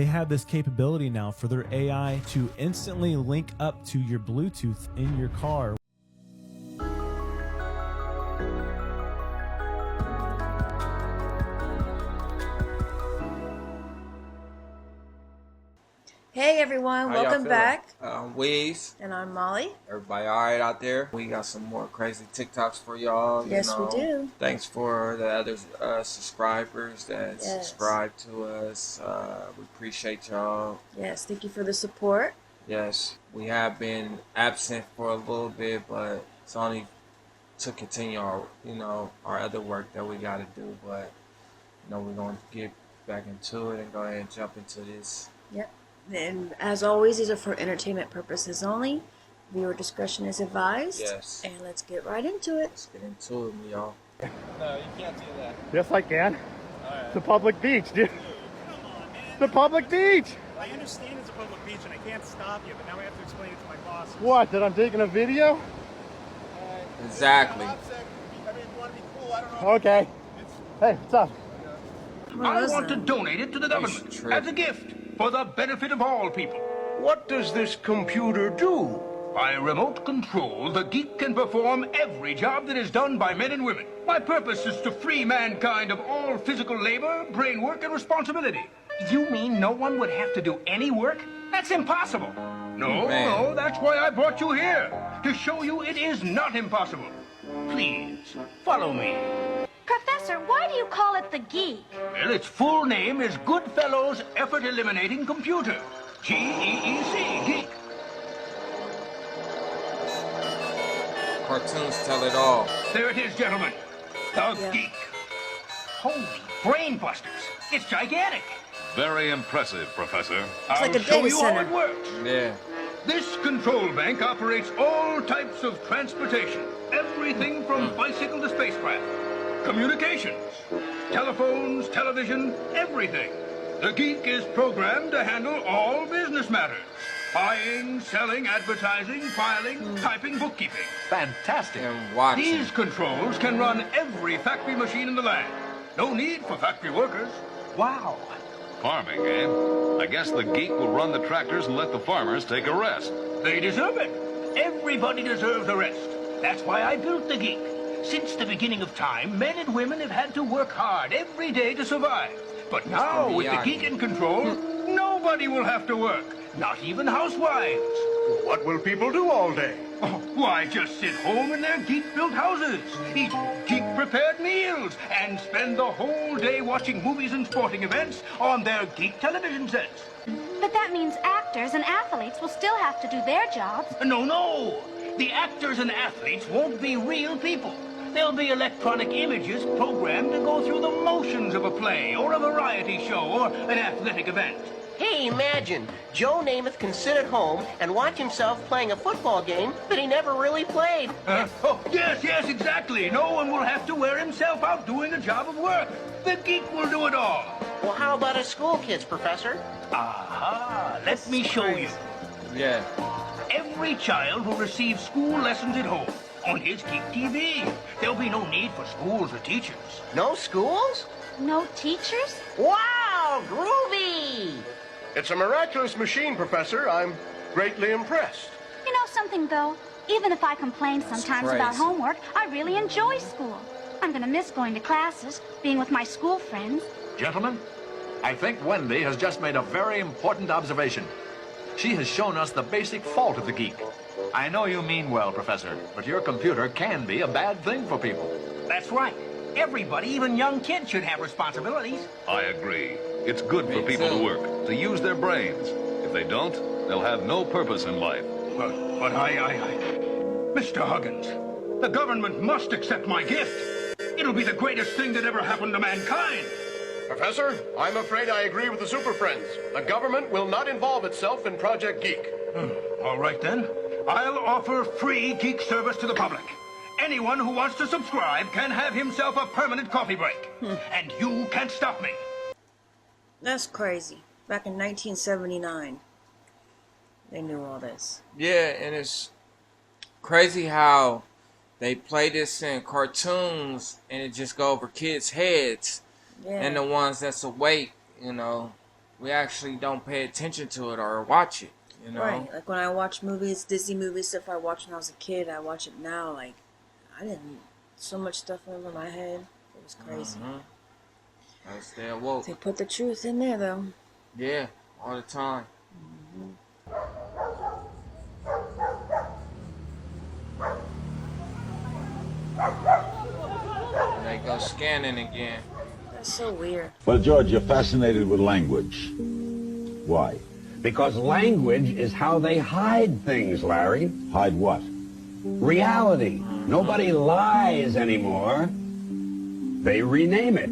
They have this capability now for their AI to instantly link up to your Bluetooth in your car. Hey everyone, welcome back. I'm Wiz. And I'm Molly. Everybody alright out there? We got some more crazy TikToks for y'all. Yes, we do. Thanks for the other subscribers that subscribe to us. We appreciate y'all. Yes, thank you for the support. Yes, we have been absent for a little bit, but it's only to continue our, our other work that we got to do. But, we're going to get back into it and go ahead and jump into this. Yep. And as always, these are for entertainment purposes only. Viewer discretion is advised. Yes. And let's get right into it. Let's get into it, y'all. No, you can't do that. Yes, I can. All right. It's a public beach, dude. Come on, man. The public beach. I understand it's a public beach and I can't stop you, but now I have to explain it to my boss. What? That I'm taking a video? Exactly. I mean, you want to be cool, I don't know. Okay. Hey, what's up? I want to donate it to the government as a gift for the benefit of all people. What does this computer do? By remote control, the geek can perform every job that is done by men and women. My purpose is to free mankind of all physical labor, brain work, and responsibility. You mean no one would have to do any work? That's impossible. No, that's why I brought you here, to show you it is not impossible. Please, follow me. Professor, why do you call it the Geek? Well, its full name is Goodfellow's Effort Eliminating Computer. GEEC, Geek. Cartoons tell it all. There it is, gentlemen. The Geek. Holy brain busters. It's gigantic. Very impressive, Professor. I'll like a show data you center. how it works. Yeah. This control bank operates all types of transportation. Everything from bicycle to spacecraft. Communications, telephones, television, everything. The Geek is programmed to handle all business matters. Buying, selling, advertising, filing, typing, bookkeeping. Fantastic. And watching. These controls can run every factory machine in the land. No need for factory workers. Wow. Farming, eh? I guess the Geek will run the tractors and let the farmers take a rest. They deserve it. Everybody deserves a rest. That's why I built the Geek. Since the beginning of time, men and women have had to work hard every day to survive. But now, with the Geek in control, nobody will have to work. Not even housewives. What will people do all day? Oh, why, just sit home in their geek-built houses, eat geek-prepared meals, and spend the whole day watching movies and sporting events on their geek television sets. But that means actors and athletes will still have to do their jobs. No. The actors and athletes won't be real people. They'll be electronic images programmed to go through the motions of a play or a variety show or an athletic event. Hey, imagine, Joe Namath can sit at home and watch himself playing a football game that he never really played. Yes, exactly. No one will have to wear himself out doing a job of work. The Geek will do it all. Well, how about us school kids, Professor? Aha, let me show you. Yeah. Every child will receive school lessons at home on his Geek TV. There'll be no need for schools or teachers. No schools? No teachers? Wow, groovy! It's a miraculous machine, Professor. I'm greatly impressed. You know something, though? Even if I complain sometimes about homework, I really enjoy school. I'm gonna miss going to classes, being with my school friends. Gentlemen, I think Wendy has just made a very important observation. She has shown us the basic fault of the Geek. I know you mean well, Professor, but your computer can be a bad thing for people. That's right. Everybody, even young kids, should have responsibilities. I agree. It's good for people to work, to use their brains. If they don't, they'll have no purpose in life. But Mr. Huggins, the government must accept my gift. It'll be the greatest thing that ever happened to mankind. Professor, I'm afraid I agree with the Super Friends. The government will not involve itself in Project Geek. All right, then. I'll offer free Geek service to the public. Anyone who wants to subscribe can have himself a permanent coffee break. And you can't stop me. That's crazy. Back in 1979, they knew all this. Yeah, and it's crazy how they play this in cartoons and it just go over kids' heads. Yeah. And the ones that's awake, we actually don't pay attention to it or watch it, you know? Right. Like when I watch movies, Disney movies, stuff I watched when I was a kid, I watch it now. Like, I didn't. So much stuff over my head. It was crazy. Gotta stay awoke. They put the truth in there, though. Yeah, all the time. And they go scanning again. That's so weird. Well, George, you're fascinated with language. Why? Because language is how they hide things, Larry. Hide what? Reality. Nobody lies anymore. They rename it.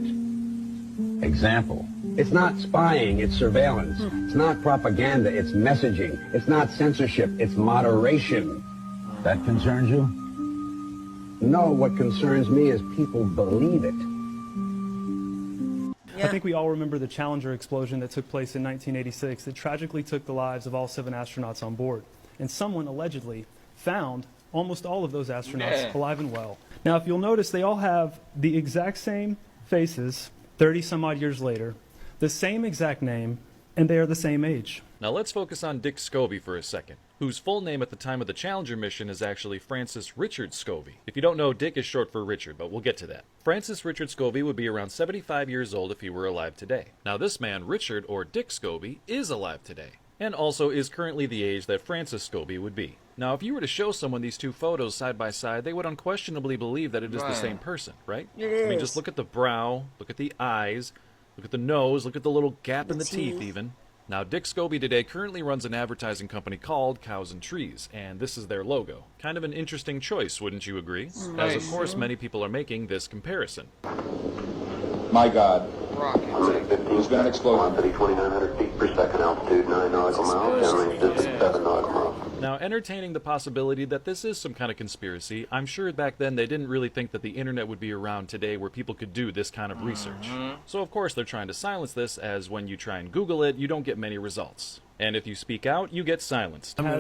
Example. It's not spying, it's surveillance. It's not propaganda, it's messaging. It's not censorship, it's moderation. That concerns you? No, what concerns me is people believe it. I think we all remember the Challenger explosion that took place in 1986 that tragically took the lives of all 7 astronauts on board. And someone allegedly found almost all of those astronauts alive and well. Now, if you'll notice, they all have the exact same faces 30 some odd years later, the same exact name, and they are the same age. Now let's focus on Dick Scobie for a second, whose full name at the time of the Challenger mission is actually Francis Richard Scobie. If you don't know, Dick is short for Richard, but we'll get to that. Francis Richard Scobie would be around 75 years old if he were alive today. Now this man, Richard or Dick Scobie, is alive today, and also is currently the age that Francis Scobie would be. Now if you were to show someone these two photos side by side, they would unquestionably believe that it is the same person, right? It is. I mean, just look at the brow, look at the eyes, look at the nose, look at the little gap in the teeth even. Now, Dick Scobie today currently runs an advertising company called Cows and Trees, and this is their logo. Kind of an interesting choice, wouldn't you agree? As of course many people are making this comparison. My God. Rocket. There's been an explosion. 2,900 feet per second, altitude 9 nautical miles, downrange distance 7 nautical miles. Now, entertaining the possibility that this is some kind of conspiracy, I'm sure back then they didn't really think that the internet would be around today where people could do this kind of research. So of course they're trying to silence this, as when you try and Google it, you don't get many results. And if you speak out, you get silenced. I'm gonna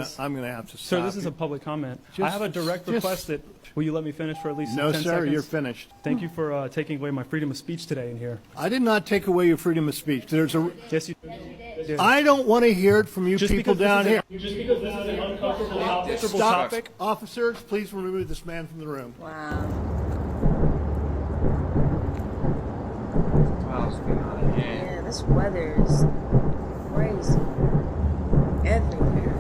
have to stop. Sir, this is a public comment. I have a direct request that, will you let me finish for at least 10 seconds? No, sir, you're finished. Thank you for taking away my freedom of speech today in here. I did not take away your freedom of speech. There's a. Yes, you did. I don't want to hear it from you people down here. Just because this is an uncomfortable Stop. topic. Officers, please remove this man from the room. Wow. Yeah, this weather is crazy. Everywhere.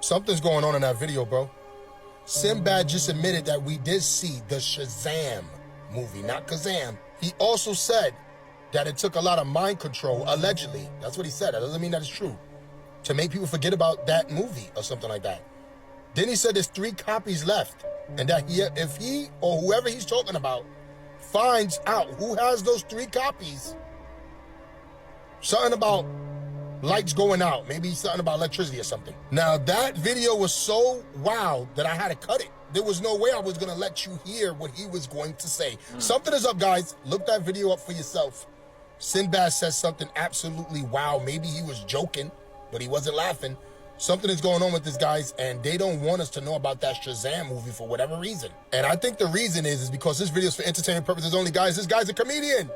Something's going on in that video, bro. Sinbad just admitted that we did see the Shazam movie, not Kazam. He also said that it took a lot of mind control, allegedly. That's what he said. That doesn't mean that it's true. To make people forget about that movie or something like that. Then he said there's 3 copies left. And that if he or whoever he's talking about finds out who has those 3 copies, something about lights going out, maybe something about electricity or something. Now that video was so wild that I had to cut it. There was no way I was gonna let you hear what he was going to say. Something is up, guys. Look that video up for yourself. Sinbad says something absolutely wow. Maybe he was joking, but he wasn't laughing. Something is going on with this, guys, and they don't want us to know about that Shazam movie for whatever reason. And I think the reason is because this video is for entertainment purposes only, guys. This guy's a comedian.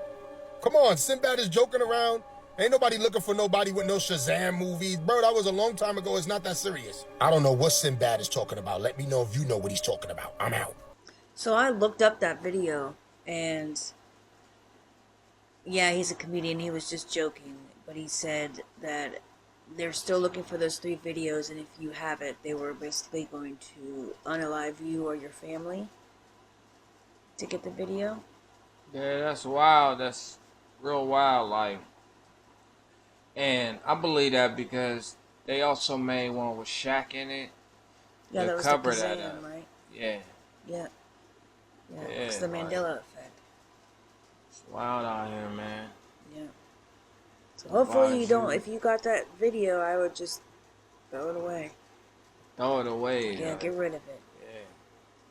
Come on, Sinbad is joking around. Ain't nobody looking for nobody with no Shazam movies. Bro, that was a long time ago. It's not that serious. I don't know what Sinbad is talking about. Let me know if you know what he's talking about. I'm out. So I looked up that video, and yeah, he's a comedian. He was just joking, but he said that they're still looking for those 3 videos, and if you have it, they were basically going to unalive you or your family to get the video. Yeah, that's wild. That's real wild, like. And I believe that because they also made one with Shaq in it. Yeah, that was cover the that Kazam, up. right? Yeah. Yeah. Yeah, it's the Mandela effect. It's wild out here, man. Yeah. So hopefully you don't. If you got that video, I would just throw it away. Throw it away. Yeah, get rid of it. Yeah.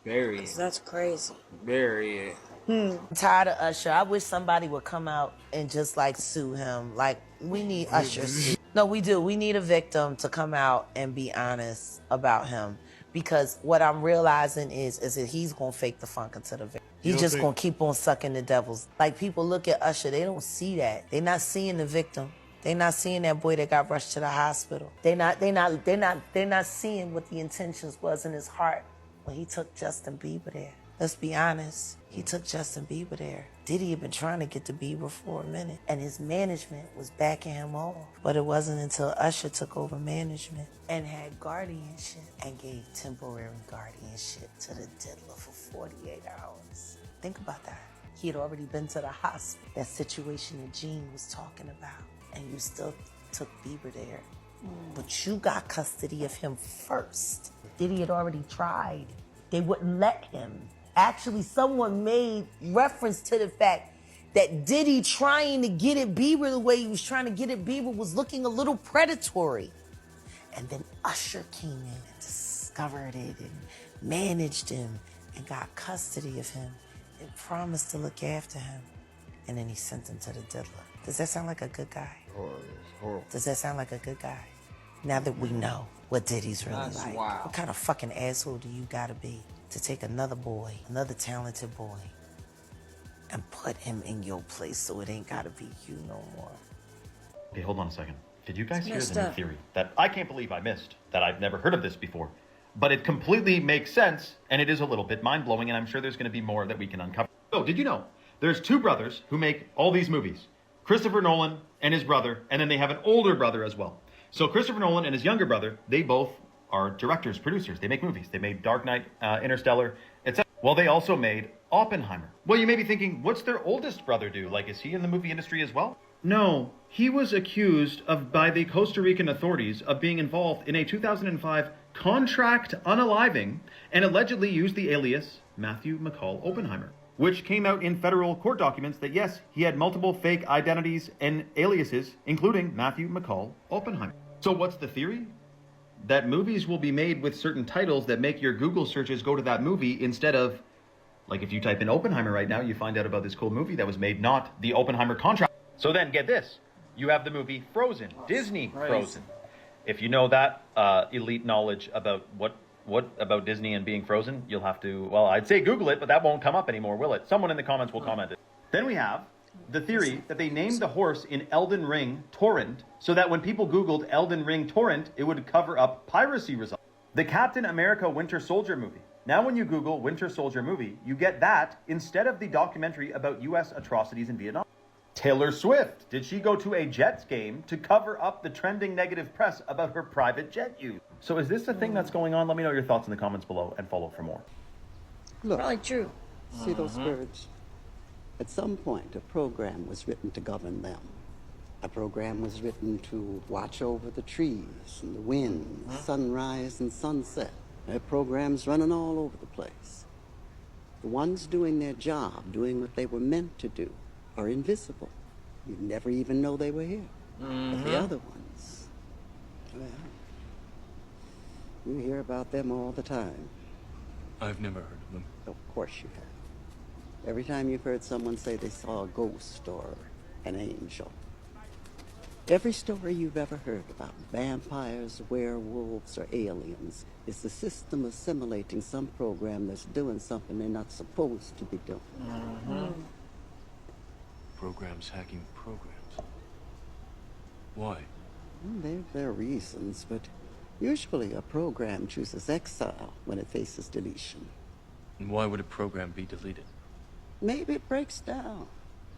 Bury it. 'Cause that's crazy. Bury it. I'm tired of Usher. I wish somebody would come out and just like sue him. Like, we need Usher sued. No, we do. We need a victim to come out and be honest about him. Because what I'm realizing is that he's gonna fake the funk into the victim. He's just gonna keep on sucking the devils. Like, people look at Usher, they don't see that. They're not seeing the victim. They're not seeing that boy that got rushed to the hospital. They're not seeing what the intentions was in his heart when he took Justin Bieber there. Let's be honest. He took Justin Bieber there. Diddy had been trying to get to Bieber for a minute, and his management was backing him off. But it wasn't until Usher took over management and had guardianship and gave temporary guardianship to the diddler for 48 hours. Think about that. He had already been to the hospital. That situation that Gene was talking about, and you still took Bieber there. But you got custody of him first. Diddy had already tried. They wouldn't let him. Actually, someone made reference to the fact that Diddy trying to get at Bieber the way he was trying to get at Bieber was looking a little predatory. And then Usher came in and discovered it and managed him and got custody of him and promised to look after him. And then he sent him to the diddler. Does that sound like a good guy? Horrible. Does that sound like a good guy? Now that we know what Diddy's really That's like, wild. what kind of fucking asshole do you gotta be to take another boy, another talented boy, and put him in your place so it ain't gotta be you no more? Okay, hold on a second. Did you guys It's hear messed the new up. theory that I can't believe I missed, that I've never heard of this before? But it completely makes sense, and it is a little bit mind-blowing, and I'm sure there's going to be more that we can uncover. So, did you know there's two brothers who make all these movies? Christopher Nolan and his brother, and then they have an older brother as well. So Christopher Nolan and his younger brother, they both are directors, producers. They make movies. They made Dark Knight, Interstellar, etc. Well, they also made Oppenheimer. Well, you may be thinking, what's their oldest brother do? Like, is he in the movie industry as well? No, he was accused by the Costa Rican authorities of being involved in a 2005 contract unaliving and allegedly used the alias Matthew McCall Oppenheimer, which came out in federal court documents that, yes, he had multiple fake identities and aliases, including Matthew McCall Oppenheimer. So what's the theory? That movies will be made with certain titles that make your Google searches go to that movie instead of, like, if you type in Oppenheimer right now, you find out about this cool movie that was made, not the Oppenheimer contract. So then get this. You have the movie Frozen, Disney Frozen. If you know that elite knowledge about what about Disney and being frozen, you'll have to, well, I'd say Google it, but that won't come up anymore, will it? Someone in the comments will comment it. Then we have the theory that they named the horse in Elden Ring Torrent so that when people Googled Elden Ring Torrent, it would cover up piracy results. The Captain America Winter Soldier movie. Now when you Google Winter Soldier movie, you get that instead of the documentary about US atrocities in Vietnam. Taylor Swift. Did she go to a Jets game to cover up the trending negative press about her private jet use? So is this a thing that's going on? Let me know your thoughts in the comments below and follow for more. Look, probably true. See those birds? At some point, a program was written to govern them. A program was written to watch over the trees and the wind, sunrise and sunset. There are programs running all over the place. The ones doing their job, doing what they were meant to do, are invisible. You never even know they were here. But the other ones, well, you hear about them all the time. I've never heard of them. Of course you have. Every time you've heard someone say they saw a ghost or an angel. Every story you've ever heard about vampires, werewolves, or aliens is the system assimilating some program that's doing something they're not supposed to be doing. Programs hacking programs. Why? There are reasons, but usually a program chooses exile when it faces deletion. And why would a program be deleted? Maybe it breaks down.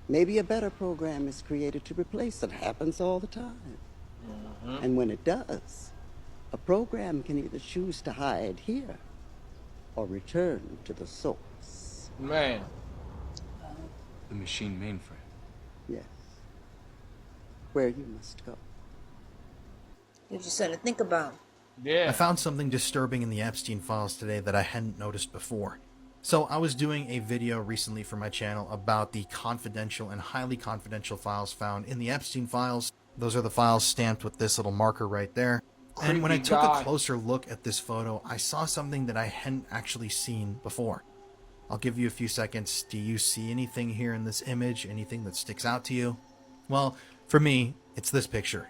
Maybe a better program is created to replace it. Happens all the time. And when it does, a program can either choose to hide here or return to the source. Man. The machine mainframe. Yes. Where you must go. Gives you something to think about. I found something disturbing in the Epstein files today that I hadn't noticed before. So I was doing a video recently for my channel about the confidential and highly confidential files found in the Epstein files, Those are the files stamped with this little marker right there. And when I Creepy took guy. a closer look at this photo, I saw something that I hadn't actually seen before. I'll give you a few seconds. Do you see anything here in this image? Anything that sticks out to you? Well, for me, it's this picture.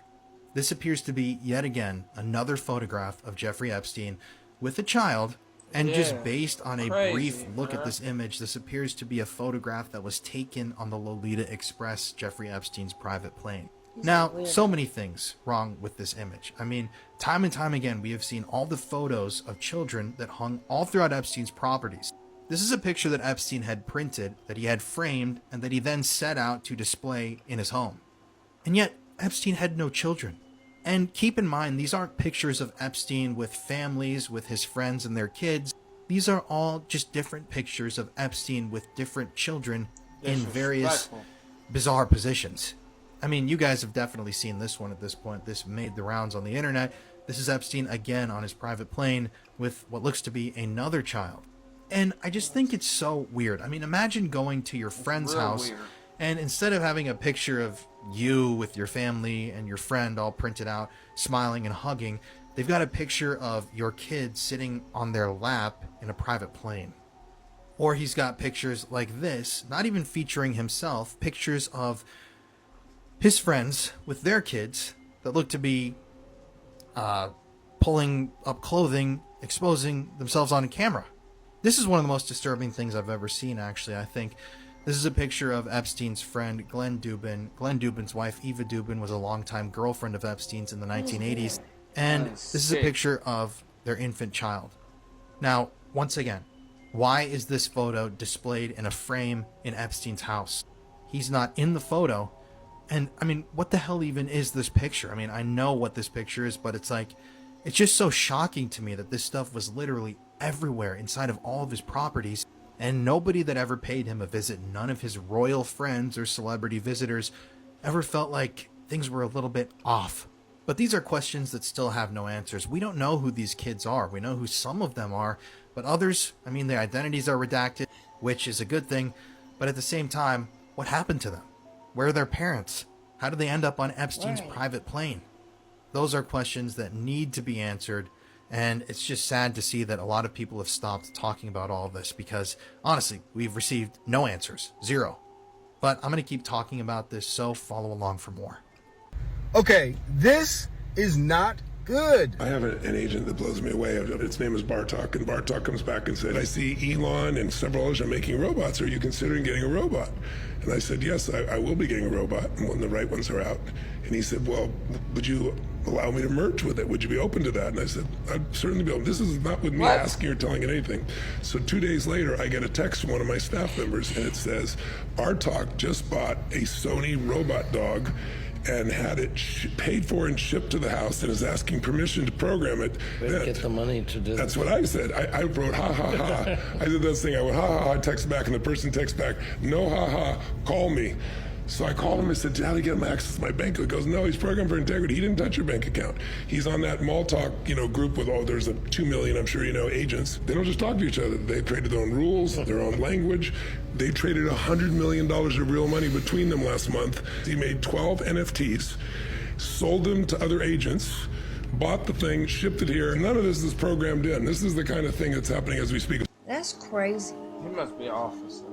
This appears to be, yet again, another photograph of Jeffrey Epstein with a child. And just based on a brief look at this image, this appears to be a photograph that was taken on the Lolita Express, Jeffrey Epstein's private plane. Now, so many things wrong with this image. I mean, time and time again, we have seen all the photos of children that hung all throughout Epstein's properties. This is a picture that Epstein had printed, that he had framed, and that he then set out to display in his home. And yet, Epstein had no children. And keep in mind, these aren't pictures of Epstein with families, with his friends and their kids. These are all just different pictures of Epstein with different children in various bizarre positions. I mean, you guys have definitely seen this one at this point. This made the rounds on the internet. This is Epstein again on his private plane with what looks to be another child. And I just think it's so weird. I mean, imagine going to your friend's house and instead of having a picture of you with your family and your friend all printed out, smiling and hugging, they've got a picture of your kid sitting on their lap in a private plane. Or he's got pictures like this, not even featuring himself, pictures of his friends with their kids that look to be pulling up clothing, exposing themselves on camera. This is one of the most disturbing things I've ever seen, actually, I think. This is a picture of Epstein's friend, Glenn Dubin. Glenn Dubin's wife, Eva Dubin, was a longtime girlfriend of Epstein's in the 1980s. And this is a picture of their infant child. Now, once again, why is this photo displayed in a frame in Epstein's house? He's not in the photo. And, I mean, what the hell even is this picture? I mean, I know what this picture is, but it's like, it's just so shocking to me that this stuff was literally everywhere inside of all of his properties, and nobody that ever paid him a visit, none of his royal friends or celebrity visitors ever felt like things were a little bit off. But these are questions that still have no answers. We don't know who these kids are. We know who some of them are, but others, I mean, their identities are redacted, which is a good thing, but at the same time, what happened to them? Where are their parents? How did they end up on Epstein's private plane? Those are questions that need to be answered, and it's just sad to see that a lot of people have stopped talking about all of this because, honestly, we've received no answers. Zero. But I'm going to keep talking about this, so follow along for more. Okay, this is not good. I have an agent that blows me away. Its name is Bartok, and Bartok comes back and said, I see Elon and several others are making robots. Are you considering getting a robot? And I said, yes, I will be getting a robot when the right ones are out. And he said, well, would you allow me to merge with it? Would you be open to that? And I said, I'd certainly be open. This is not with me asking or telling it anything. So 2 days later, I get a text from one of my staff members, and it says, Bartok just bought a Sony robot dog and had it paid for and shipped to the house and is asking permission to program it. Get the money to do That's what I said. I wrote, ha, ha, ha. I did this thing. I went, ha, ha, ha. I text back, and the person texts back, no, ha, ha, call me. So I called him and said, how do you get him access to my bank? He goes, no, he's programmed for integrity. He didn't touch your bank account. He's on that mall talk, group with there's 2 million, I'm sure agents. They don't just talk to each other. They created their own rules, their own language. They traded $100 million of real money between them last month. He made 12 NFTs, sold them to other agents, bought the thing, shipped it here. None of this is programmed in. This is the kind of thing that's happening as we speak. That's crazy. He must be an officer.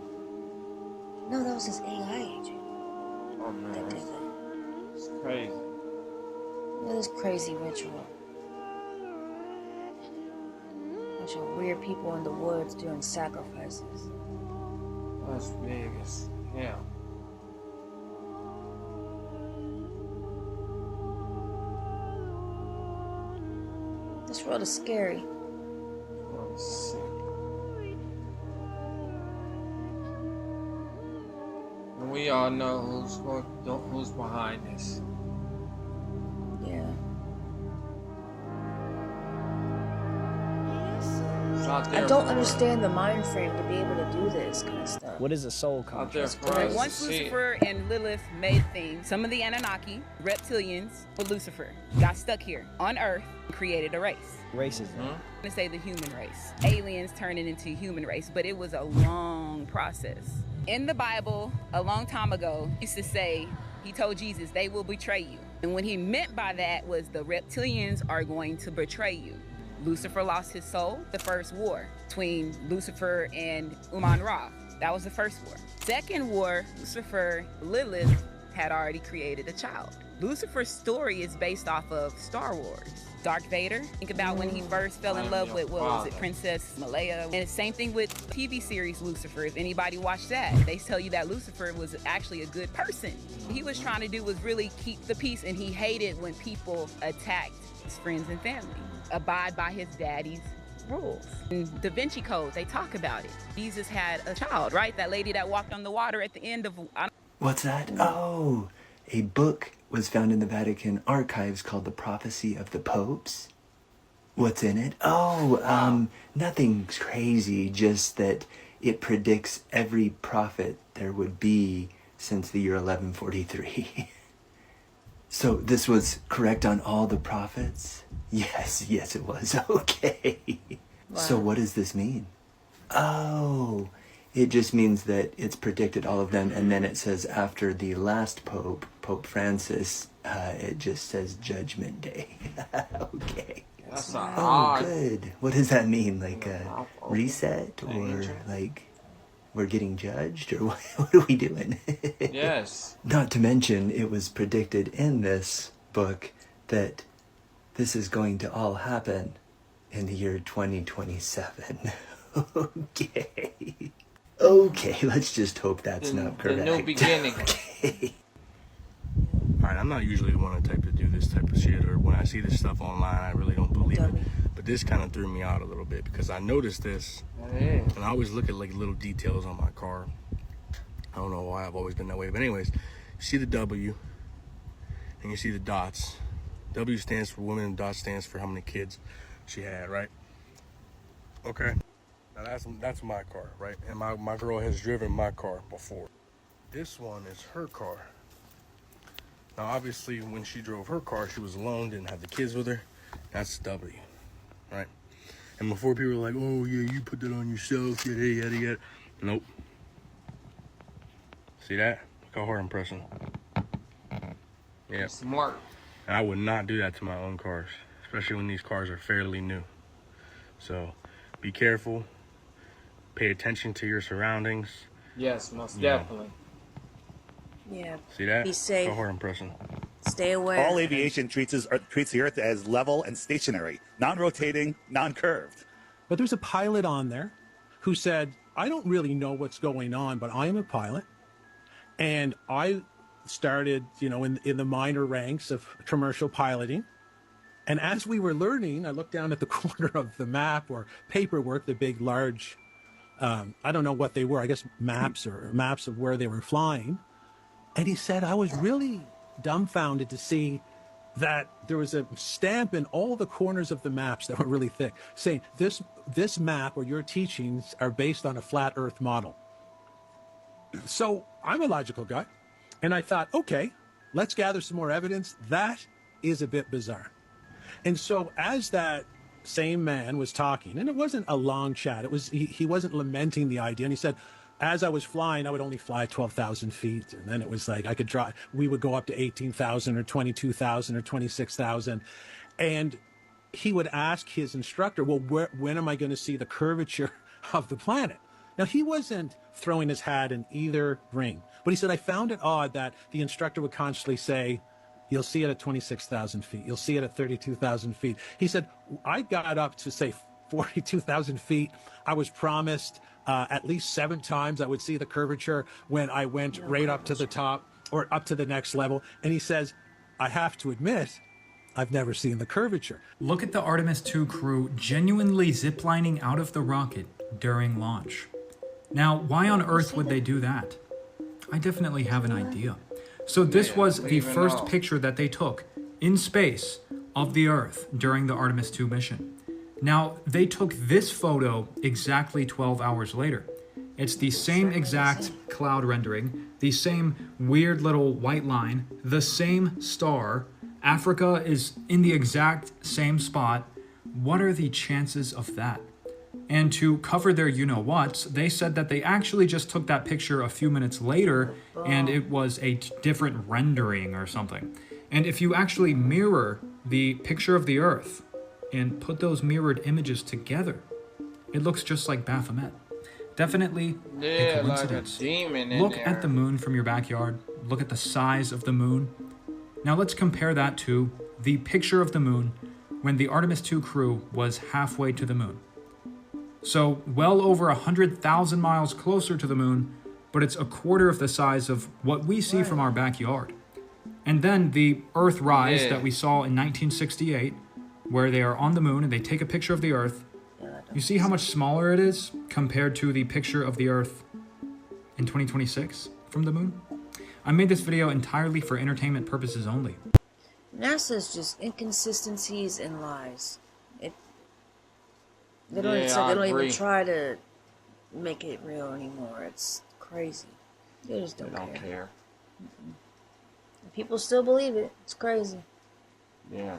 No, that was his AI agent. Oh man, it's crazy. Look at this crazy ritual. Bunch of weird people in the woods doing sacrifices. That's big as hell. This world is scary. Let's see. And we all know who's behind this. Yeah. I don't understand the mind frame to be able to do this kind of stuff. What is a soul contract? Once Lucifer and Lilith made things, some of the Anunnaki, reptilians, but Lucifer got stuck here on Earth and created a race. Racism. I'm gonna say the human race. Aliens turning into human race, but it was a long process. In the Bible, a long time ago, it used to say, he told Jesus, they will betray you. And what he meant by that was the reptilians are going to betray you. Lucifer lost his soul, the first war between Lucifer and Uman-Ra. That was the first war. Second war, Lucifer, Lilith had already created a child. Lucifer's story is based off of Star Wars. Darth Vader, think about when he first fell in love with, what was it, Princess Malaya. And the same thing with TV series Lucifer. If anybody watched that, they tell you that Lucifer was actually a good person. What he was trying to do was really keep the peace, and he hated when people attacked his friends and family. Abide by his daddy's rules. In Da Vinci Code, they talk about it. Jesus had a child, right? That lady that walked on the water at the end of... What's that? Oh, a book was found in the Vatican archives called The Prophecy of the Popes. What's in it? Oh, nothing crazy, just that it predicts every prophet there would be since the year 1143. So this was correct on all the prophets? Yes, it was. Okay. Wow. So what does this mean? Oh, it just means that it's predicted all of them, and then it says after the last pope, Pope Francis, it just says Judgment Day. Okay. That's not oh, odd. Good. What does that mean? Like a reset, or like we're getting judged, or what are we doing? Yes. Not to mention, it was predicted in this book that this is going to all happen in the year 2027. Okay, let's just hope that's not correct. The new beginning. Okay. Alright, I'm not usually the one to type to do this type of shit, or when I see this stuff online, I really don't believe it. But this kind of threw me out a little bit because I noticed this, and I always look at like little details on my car. I don't know why I've always been that way, but anyways, you see the W, and you see the dots. W stands for woman, and dot stands for how many kids she had, right? Okay. Now that's my car, right? And my girl has driven my car before. This one is her car. Now, obviously, when she drove her car, she was alone, didn't have the kids with her. That's W, right? And before people were like, oh, yeah, you put that on yourself, yada, yada, yada. Nope. See that? Look how hard I'm pressing. Yeah. Smart. And I would not do that to my own cars, especially when these cars are fairly new. So, be careful. Pay attention to your surroundings. Yes, most definitely. Yeah. See that? Be safe. How hard I'm pressing. Stay aware. All aviation treats the Earth as level and stationary, non-rotating, non-curved. But there's a pilot on there who said, I don't really know what's going on, but I am a pilot. And I started, in the minor ranks of commercial piloting. And as we were learning, I looked down at the corner of the map or paperwork, the big, large, I don't know what they were, I guess maps of where they were flying. And he said, I was really dumbfounded to see that there was a stamp in all the corners of the maps that were really thick saying this map or your teachings are based on a flat earth model. So I'm a logical guy. And I thought, okay, let's gather some more evidence. That is a bit bizarre. And so as that same man was talking, and it wasn't a long chat, it was he wasn't lamenting the idea. And he said, as I was flying, I would only fly 12,000 feet. And then it was like we would go up to 18,000 or 22,000 or 26,000. And he would ask his instructor, well, when am I going to see the curvature of the planet? Now, he wasn't throwing his hat in either ring. But he said, I found it odd that the instructor would constantly say, you'll see it at 26,000 feet. You'll see it at 32,000 feet. He said, I got up to, say, 42,000 feet. I was promised at least 7 times I would see the curvature when I went right up to the top or up to the next level. And he says, I have to admit, I've never seen the curvature. Look at the Artemis II crew genuinely ziplining out of the rocket during launch. Now, why on earth would they do that? I definitely have an idea. So this was the first picture that they took in space of the Earth during the Artemis II mission. Now, they took this photo exactly 12 hours later. It's the same exact cloud rendering, the same weird little white line, the same star. Africa is in the exact same spot. What are the chances of that? And to cover their you-know-whats, they said that they actually just took that picture a few minutes later and it was a different rendering or something. And if you actually mirror the picture of the Earth and put those mirrored images together, it looks just like Baphomet. Definitely a Yeah, like a coincidence. demon in Look there. at the moon from your backyard. Look at the size of the moon. Now let's compare that to the picture of the moon when the Artemis II crew was halfway to the moon. So well over 100,000 miles closer to the moon, but it's a quarter of the size of what we see from our backyard. And then the Earthrise that we saw in 1968, where they are on the moon and they take a picture of the Earth. You see how much smaller it is compared to the picture of the Earth in 2026 from the moon? I made this video entirely for entertainment purposes only. NASA's just inconsistencies and lies. They don't, Yeah, it's like they I don't even agree. try to make it real anymore. It's crazy. They just don't, care. Mm-mm. And people still believe it. It's crazy. Yeah,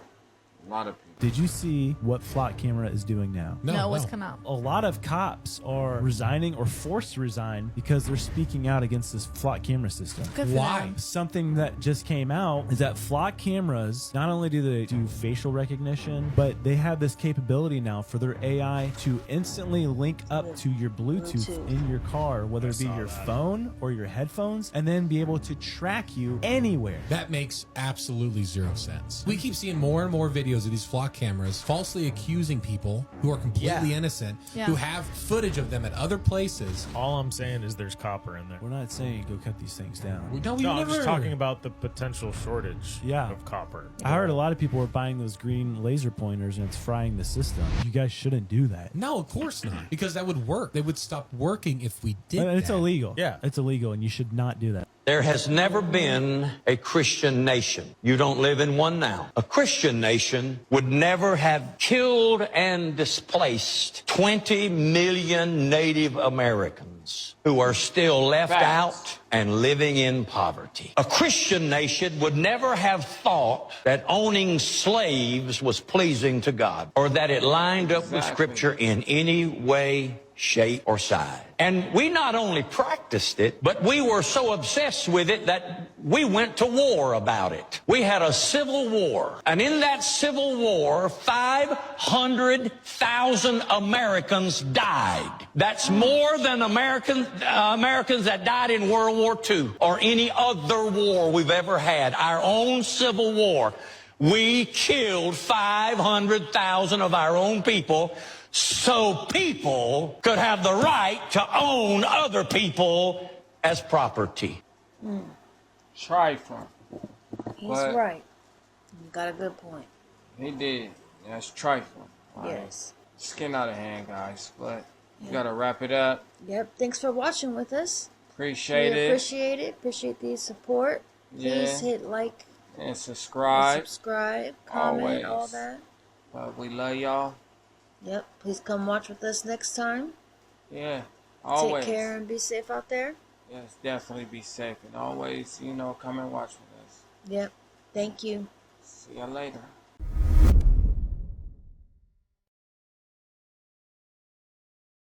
a lot of people. Did you see what Flock Camera is doing now? No, what's come out? A lot of cops are resigning or forced to resign because they're speaking out against this Flock Camera system. Good for Why? them. Something that just came out is that Flock cameras, not only do they do facial recognition, but they have this capability now for their AI to instantly link up to your Bluetooth in your car, whether it be your phone or your headphones, and then be able to track you anywhere. That makes absolutely zero sense. We keep seeing more and more videos of these flock cameras falsely accusing people who are completely innocent, who have footage of them at other places. All I'm saying is there's copper in there. We're not saying go cut these things down. No, we I'm never. just talking about the potential shortage of copper. I heard a lot of people were buying those green laser pointers and it's frying the system. You guys shouldn't do that. No, of course not. Because that would work. They would stop working if we did It's that. illegal. Yeah. It's illegal and you should not do that. There has never been a Christian nation. You don't live in one now. A Christian nation would never have killed and displaced 20 million Native Americans who are still left out and living in poverty. A Christian nation would never have thought that owning slaves was pleasing to God or that it lined up with Scripture in any way, shape, or size. And we not only practiced it, but we were so obsessed with it that we went to war about it. We had a civil war. And in that civil war, 500,000 Americans died. That's more than Americans that died in World War II or any other war we've ever had. Our own civil war. We killed 500,000 of our own people so people could have the right to own other people as property. Trifling. He's But right. You got a good point. he did. That's trifling. Like, Yes. It's getting out of hand, guys. But you Yeah. gotta wrap it up. Yep. Thanks for watching with us. Appreciate we it. appreciate it. Appreciate the support. Please Yeah. hit like, And subscribe. subscribe, comment, all Always. that. But we love y'all. Yep. Please come watch with us next time. Yeah. Always. Take care and be safe out there. Yes, definitely be safe. And always, come and watch with us. Yep. Thank you. See ya later.